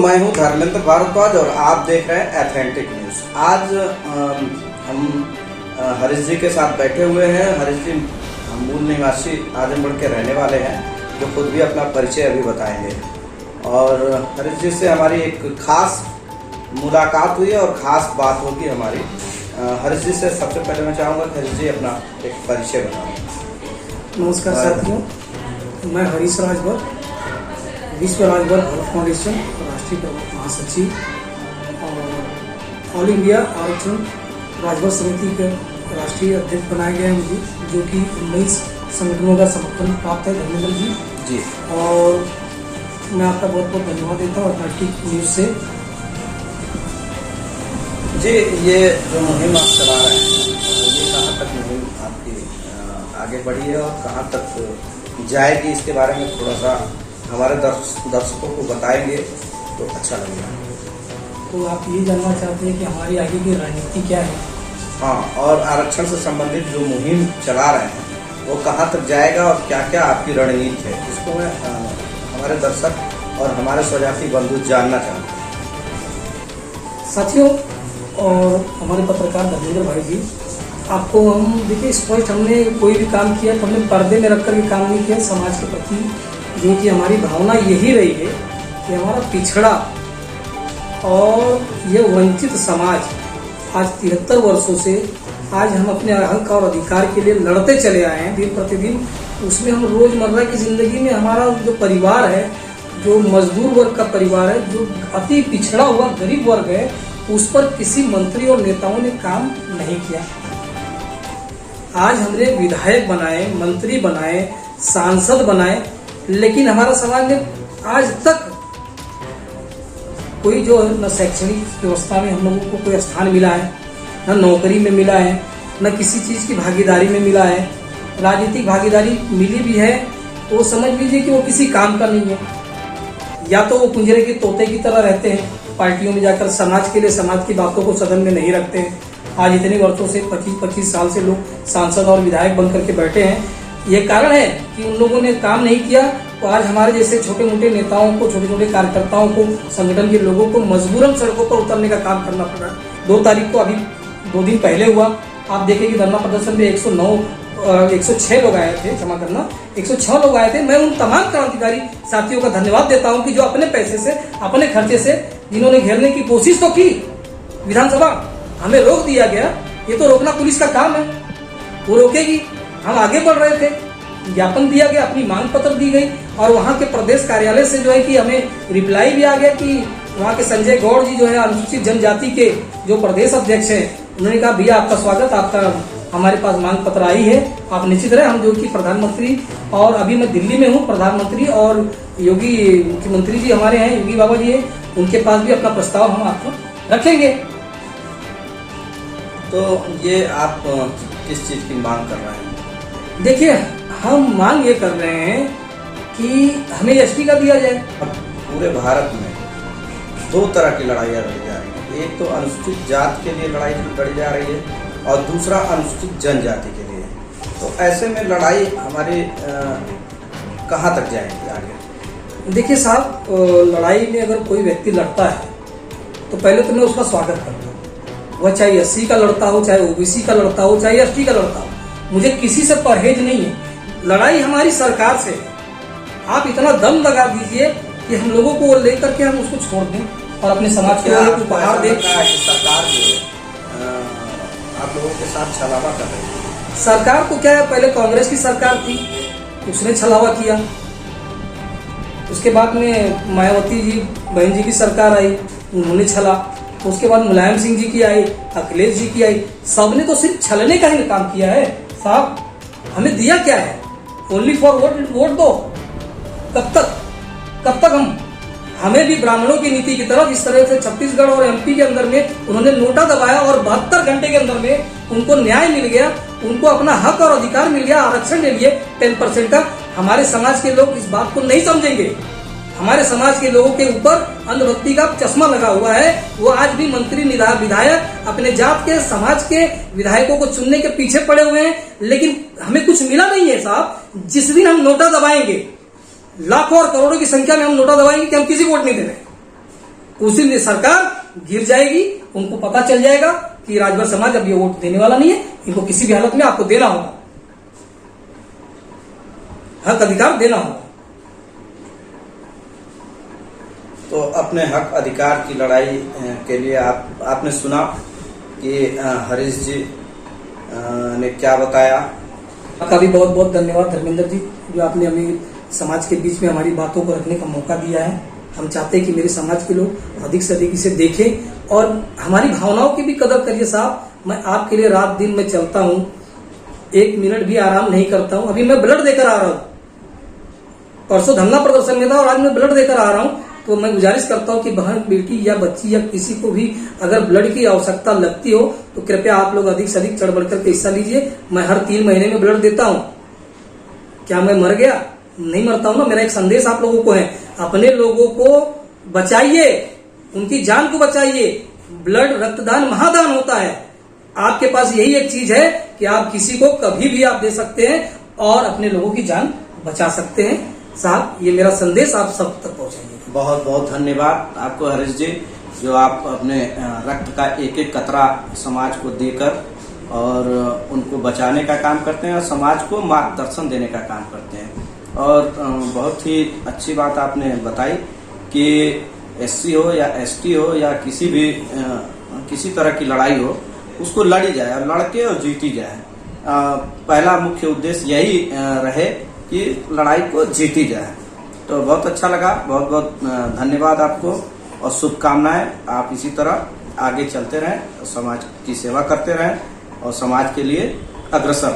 मैं हूं धर्मेंद्र भारद्वाज और आप देख रहे हैं एथेंटिक न्यूज। आज हम हरीश जी के साथ बैठे हुए हैं। हरीश जी मूल निवासी आजमगढ़ के रहने वाले हैं, जो खुद भी अपना परिचय अभी बताएंगे। और हरीश जी से हमारी एक खास मुलाकात हुई और ख़ास बात होगी हमारी। हरीश जी से सबसे पहले मैं चाहूँगा कि हरीश जी अपना एक परिचय बताएं। नमस्कार साथियों, मैं हरीश राजभर, विश्व राजभर हेल्थ फाउंडेशन राष्ट्रीय प्रमुख महासचिव और ऑल इंडिया आरक्षण राजभर समिति के राष्ट्रीय अध्यक्ष बनाए गए हैं मुझे, जो कि 19 संगठनों का समर्थन प्राप्त है। धर्मेंद्र जी और मैं आपका बहुत बहुत धन्यवाद देता हूँ एथेंटिक न्यूज से। जी, ये जो मुहिम आप चला रहे हैं, ये कहाँ तक मुहिम आपकी आगे बढ़ी है और कहाँ तक जाएगी, इसके बारे में थोड़ा सा हमारे दर्शकों को बताएंगे तो अच्छा लगेगा। तो आप ये जानना चाहते हैं कि हमारी आगे की रणनीति क्या है? हाँ, और आरक्षण से संबंधित जो मुहिम चला रहे हैं वो कहाँ तक जाएगा और क्या क्या आपकी रणनीति है, इसको मैं हमारे दर्शक और हमारे स्वजाति बंधु जानना चाहते हैं। साथियों और हमारे पत्रकार धर्मेंद्र भाई जी, आपको हम देखिए स्पष्ट, हमने कोई भी काम किया तो हमने पर्दे में रख कर के काम नहीं किया। समाज के प्रति जो कि हमारी भावना यही रही है कि हमारा पिछड़ा और ये वंचित समाज आज 73 वर्षों से आज हम अपने हक और अधिकार के लिए लड़ते चले आए हैं दिन प्रतिदिन। उसमें हम रोजमर्रा की जिंदगी में हमारा जो परिवार है, जो मजदूर वर्ग का परिवार है, जो अति पिछड़ा हुआ गरीब वर्ग है, उस पर किसी मंत्री और नेताओं ने काम नहीं किया। आज हमने विधायक बनाए, मंत्री बनाए, सांसद बनाए, लेकिन हमारा समाज ने आज तक कोई जो न शैक्षणिक व्यवस्था में हम लोगों को कोई स्थान मिला है, न नौकरी में मिला है, न किसी चीज की भागीदारी में मिला है। राजनीतिक भागीदारी मिली भी है तो समझ लीजिए कि वो किसी काम का नहीं है। या तो वो पिंजरे के तोते की तरह रहते हैं, पार्टियों में जाकर समाज के लिए समाज की बातों को सदन में नहीं रखते हैं। आज इतने वर्षों से 25-25 साल से लोग सांसद और विधायक बन करके बैठे हैं। ये कारण है कि उन लोगों ने काम नहीं किया, तो आज हमारे जैसे छोटे मोटे नेताओं को, छोटे छोटे कार्यकर्ताओं को, संगठन के लोगों को मजबूरन सड़कों पर उतरने का काम करना पड़ा। 2 तारीख को, अभी 2 दिन पहले हुआ, आप देखें कि धरना प्रदर्शन में 106 लोग आए थे, क्षमा करना 106 लोग आए थे। मैं उन तमाम क्रांतिकारी साथियों का धन्यवाद देता हूं कि जो अपने पैसे से, अपने खर्चे से जिन्होंने घेरने की कोशिश तो की। विधानसभा हमें रोक दिया गया, ये तो रोकना पुलिस का काम है, वो रोकेगी। हम आगे बढ़ रहे थे, ज्ञापन दिया गया, अपनी मांग पत्र दी गई और वहां के प्रदेश कार्यालय से जो है कि हमें रिप्लाई भी आ गया कि वहां के संजय गौड़ जी जो है अनुसूचित जनजाति के जो प्रदेश अध्यक्ष हैं, उन्होंने कहा भैया आपका स्वागत, आपका हमारे पास मांग पत्र आई है, आप निश्चित रहे। हम जो कि प्रधानमंत्री, और अभी मैं दिल्ली में हूँ, प्रधानमंत्री और योगी मुख्यमंत्री जी हमारे हैं, योगी बाबा जी है, उनके पास भी अपना प्रस्ताव हम आपको रखेंगे। तो ये आप किस चीज की मांग कर रहे हैं? देखिए, हम मांग ये कर रहे हैं कि हमें एसटी का दिया जाए। अब पूरे भारत में 2 तरह की लड़ाइयाँ लड़ी जा रही हैं। एक तो अनुसूचित जाति के लिए लड़ाई लड़ी जा रही है और दूसरा अनुसूचित जनजाति के लिए। तो ऐसे में लड़ाई हमारी कहाँ तक जाएगी आगे? देखिए साहब, लड़ाई में अगर कोई व्यक्ति लड़ता है तो पहले तो मैं उसका स्वागत करता हूँ। वह चाहे एससी का लड़ता हो, चाहे ओबीसी का लड़ता हो, चाहे एसटी का लड़ता हो, मुझे किसी से परहेज नहीं है। लड़ाई हमारी सरकार से है। आप इतना दम लगा दीजिए कि हम लोगों को लेकर के हम उसको छोड़ दें और अपने समाज को उपहार दें। सरकार जो है आप लोगों के साथ छलावा कर रही है। सरकार को क्या है, पहले कांग्रेस की सरकार थी, उसने छलावा किया। उसके बाद में मायावती जी, बहन जी की सरकार आई, उन्होंने छला। उसके बाद मुलायम सिंह जी की आई, अखिलेश जी की आई, सबने तो सिर्फ छलने का ही काम किया है। साहब, हमें दिया क्या है? ओनली फॉर वोट दो। कब तक हमें भी ब्राह्मणों की नीति की तरह, जिस तरह से छत्तीसगढ़ और एमपी के अंदर में उन्होंने नोटा दबाया और 72 घंटे के अंदर में उनको न्याय मिल गया, उनको अपना हक और अधिकार मिल गया, आरक्षण ले लिए 10% का। हमारे समाज के लोग इस बात को नहीं समझेंगे। हमारे समाज के लोगों के ऊपर अंधभक्ति का चश्मा लगा हुआ है। वो आज भी मंत्री, विधायक अपने जात के, समाज के विधायकों को चुनने के पीछे पड़े हुए हैं, लेकिन हमें कुछ मिला नहीं है साहब। जिस दिन हम नोटा दबाएंगे, लाखों और करोड़ों की संख्या में हम नोटा दबाएंगे कि हम किसी वोट नहीं दे रहे, उसी दिन सरकार गिर जाएगी, उनको पता चल जाएगा कि राजभर समाज अब ये वोट देने वाला नहीं है, इनको किसी भी हालत में आपको देना होगा, हक अधिकार देना होगा। तो अपने हक अधिकार की लड़ाई के लिए आपने सुना कि हरीश जी ने क्या बताया। आपका भी बहुत बहुत धन्यवाद धर्मेंद्र जी, जो आपने हमें समाज के बीच में हमारी बातों को रखने का मौका दिया है। हम चाहते हैं कि मेरे समाज के लोग अधिक से अधिक इसे देखें और हमारी भावनाओं की भी कदर करिए साहब। मैं आपके लिए रात दिन में चलता हूँ, 1 मिनट भी आराम नहीं करता हूँ। अभी मैं ब्लड देकर आ रहा हूँ, परसों धरना प्रदर्शन में था और आज मैं ब्लड देकर आ रहा हूँ। तो मैं गुजारिश करता हूँ कि बहन, बेटी या बच्ची या किसी को भी अगर ब्लड की आवश्यकता लगती हो तो कृपया आप लोग अधिक से अधिक चढ़ बढ़ करके हिस्सा लीजिए। मैं हर 3 महीने में ब्लड देता हूँ। क्या मैं मर गया? नहीं मरता हूँ ना। मेरा एक संदेश आप लोगों को है, अपने लोगों को बचाइए, उनकी जान को बचाइए। ब्लड रक्तदान महादान होता है। आपके पास यही एक चीज है कि आप किसी को कभी भी आप दे सकते हैं और अपने लोगों की जान बचा सकते हैं। साहब, ये मेरा संदेश आप सब तक पहुंचाइए। बहुत बहुत धन्यवाद आपको हरीश जी, जो आप अपने रक्त का एक एक कतरा समाज को देकर और उनको बचाने का काम करते हैं और समाज को मार्गदर्शन देने का काम करते हैं। और बहुत ही अच्छी बात आपने बताई कि एससी हो या एसटी हो या किसी तरह की लड़ाई हो, उसको लड़ी जाए और लड़के और जीती जाए। पहला मुख्य उद्देश्य यही रहे कि लड़ाई को जीती जाए। तो बहुत अच्छा लगा, बहुत बहुत धन्यवाद आपको और शुभकामनाएं। आप इसी तरह आगे चलते रहें, समाज की सेवा करते रहें और समाज के लिए अग्रसर